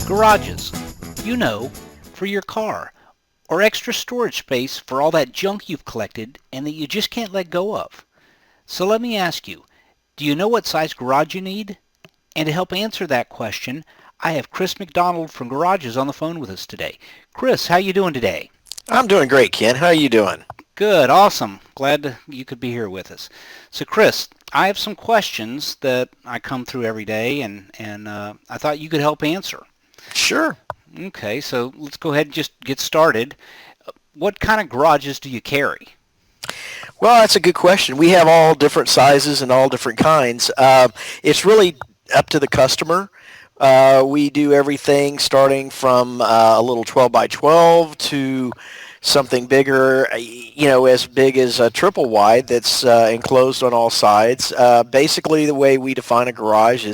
Garages, for your car, or extra storage space for all that junk you've collected and that you just can't let go of. So let me ask you, do you know what size garage you need? And to help answer that question, I have Chris McDonald from Garages on the phone with us today. Chris, how you doing today? I'm doing great, Ken. How are you doing? Good, awesome. Glad you could be here with us. So Chris, I have some questions that I come through every day, and I thought you could help answer. Sure. Okay, so let's go ahead and just get started. What kind of garages do you carry? Well, that's a good question. We have all different sizes and all different kinds. It's really up to the customer. We do everything starting from a little 12 by 12 to something bigger, as big as a triple wide that's enclosed on all sides. Basically, the way we define a garage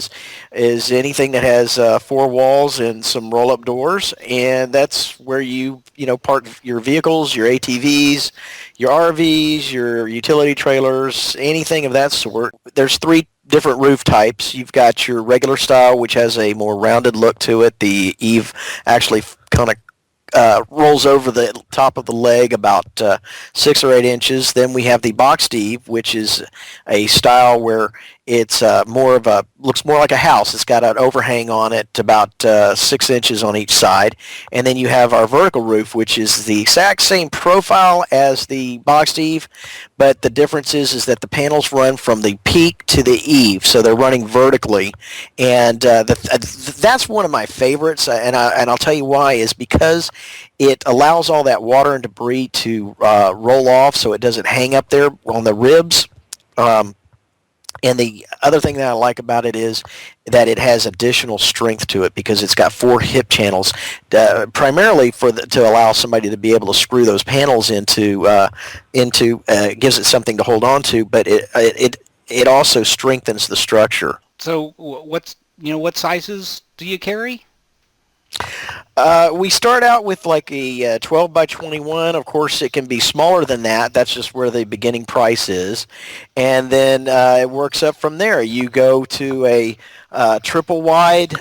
is anything that has four walls and some roll-up doors, and that's where you park your vehicles, your ATVs, your RVs, your utility trailers, anything of that sort. There's three different roof types. You've got your regular style, which has a more rounded look to it. The eave actually kind of rolls over the top of the leg about 6 or 8 inches. Then we have the boxed eave, which is a style where it's looks more like a house. It's got an overhang on it about 6 inches on each side. And then you have our vertical roof, which is the exact same profile as the boxed eave, but the difference is that the panels run from the peak to the eave, so they're running vertically. And that's one of my favorites, and I'll tell you why, is because it allows all that water and debris to roll off so it doesn't hang up there on the ribs. And the other thing that I like about it is that it has additional strength to it because it's got 4 hip channels, primarily to allow somebody to be able to screw those panels into gives it something to hold on to, but it also strengthens the structure. So what sizes do you carry? We start out with like a 12 by 21. Of course, it can be smaller than that. That's just where the beginning price is. And then it works up from there. You go to a triple wide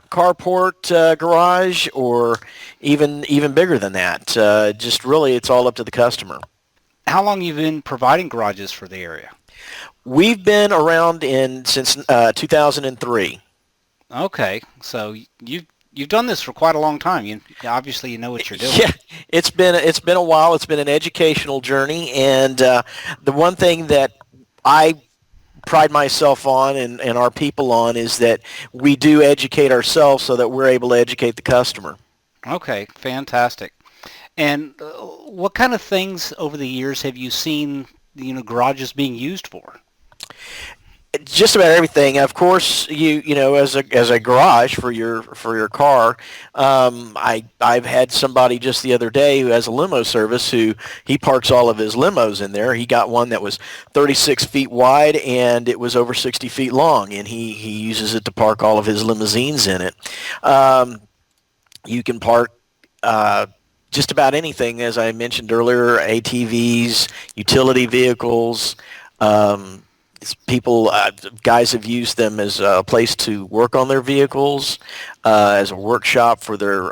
carport garage, or even bigger than that. Just really, it's all up to the customer. How long have you been providing garages for the area? We've been around since 2003. Okay, so You've done this for quite a long time. You obviously know what you're doing. Yeah, it's been a while. It's been an educational journey, and the one thing that I pride myself on and our people on is that we do educate ourselves so that we're able to educate the customer. Okay, fantastic. And what kind of things over the years have you seen, garages being used for? Just about everything. Of course, as a garage for your car. I've had somebody just the other day who has a limo service who he parks all of his limos in there. He got one that was 36 feet wide and it was over 60 feet long, and he uses it to park all of his limousines in it. You can park just about anything, as I mentioned earlier: ATVs, utility vehicles. Guys have used them as a place to work on their vehicles, as a workshop for their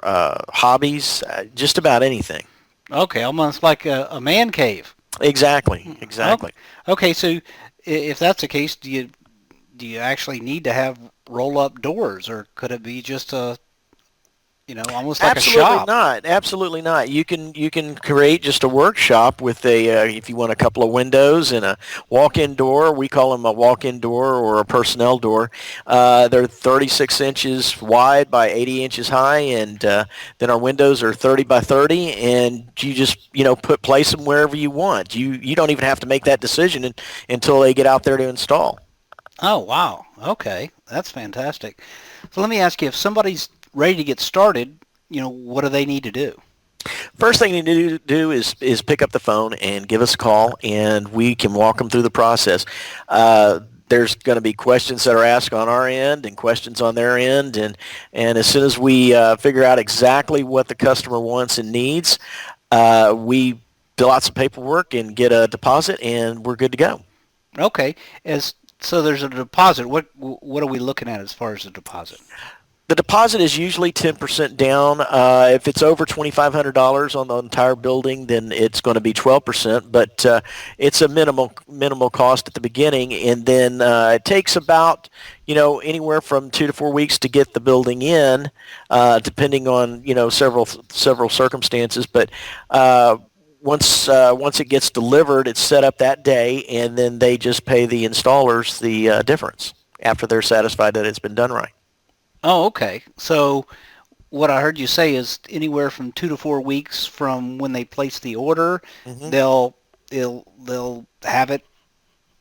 hobbies, just about anything. Okay, almost like a man cave. Exactly. Okay, so if that's the case, do you actually need to have roll-up doors, or could it be just almost like a shop? Absolutely not. You can create just a workshop with if you want a couple of windows and a walk-in door. We call them a walk-in door or a personnel door. They're 36 inches wide by 80 inches high, and then our windows are 30 by 30, and you just place them wherever you want. You don't even have to make that decision until they get out there to install. Oh, wow. Okay, that's fantastic. So let me ask you, if somebody's ready to get started, what do they need to do? First thing you need to do is pick up the phone and give us a call, and we can walk them through the process. There's going to be questions that are asked on our end and questions on their end, and as soon as we figure out exactly what the customer wants and needs, we fill out some paperwork and get a deposit, and we're good to go. Okay, so there's a deposit. What are we looking at as far as the deposit? The deposit is usually 10% down. If it's over $2,500 on the entire building, then it's going to be 12%. But it's a minimal cost at the beginning, and then it takes about anywhere from 2 to 4 weeks to get the building in, depending on several circumstances. But once it gets delivered, it's set up that day, and then they just pay the installers the difference after they're satisfied that it's been done right. Oh, okay. So what I heard you say is anywhere from 2 to 4 weeks from when they place the order, Hmm. they'll have it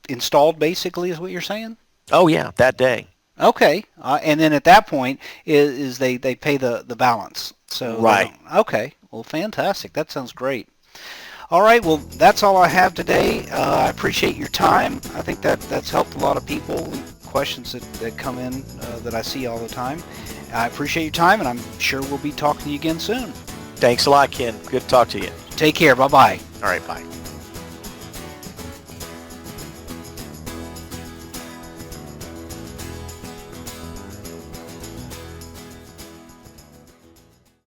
installed. Basically, is what you're saying? Oh yeah, that day. Okay, and then at that point is they pay the balance. So they Right. don't. Okay, well, fantastic. That sounds great. All right, well, that's all I have today. I appreciate your time. I think that's helped a lot of people. Questions that come in that I see all the time. I appreciate your time, and I'm sure we'll be talking to you again soon. Thanks a lot, Ken. Good to talk to you. Take care. Bye-bye. All right, bye.